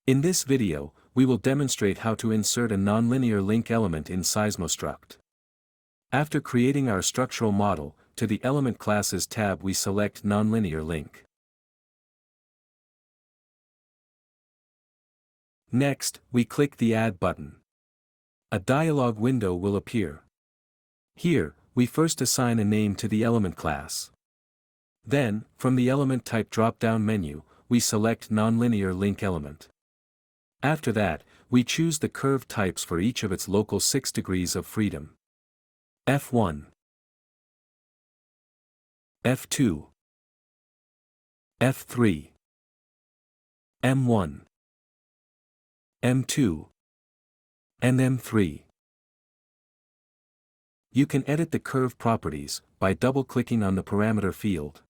In this video, we will demonstrate how to insert a nonlinear link element in SeismoStruct. After creating our structural model, to the Element Classes tab we select Nonlinear Link. Next, we click the Add button. A dialog window will appear. Here, we first assign a name to the element class. Then, from the Element Type drop-down menu, we select Nonlinear Link Element. After that, we choose the curve types for each of its local 6 degrees of freedom. F1, F2, F3, M1, M2, and M3. You can edit the curve properties by double-clicking on the parameter field.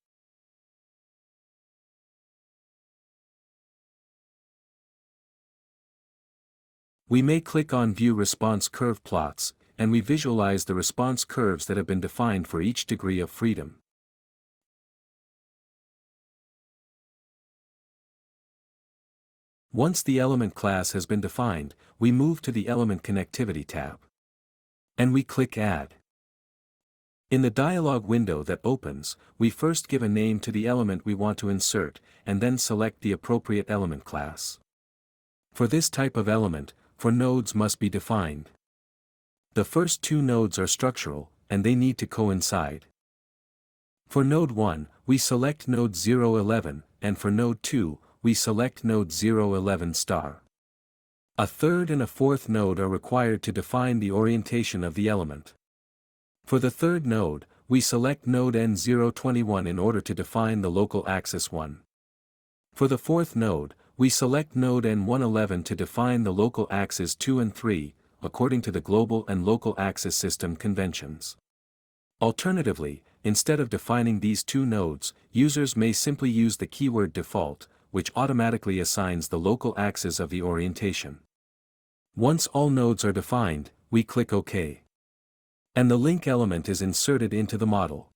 We may click on View Response Curve Plots, and we visualize the response curves that have been defined for each degree of freedom. Once the element class has been defined, we move to the Element Connectivity tab. And we click Add. In the dialog window that opens, we first give a name to the element we want to insert, and then select the appropriate element class. For this type of element, four nodes must be defined. The first 2 nodes are structural, and they need to coincide. For node 1, we select node 011, and for node 2, we select node 011 star. A third and a fourth node are required to define the orientation of the element. For the third node, we select node N021 in order to define the local axis 1. For the fourth node, we select node N111 to define the local axes 2 and 3, according to the global and local axis system conventions. Alternatively, instead of defining these 2 nodes, users may simply use the keyword default, which automatically assigns the local axis of the orientation. Once all nodes are defined, we click OK. And the link element is inserted into the model.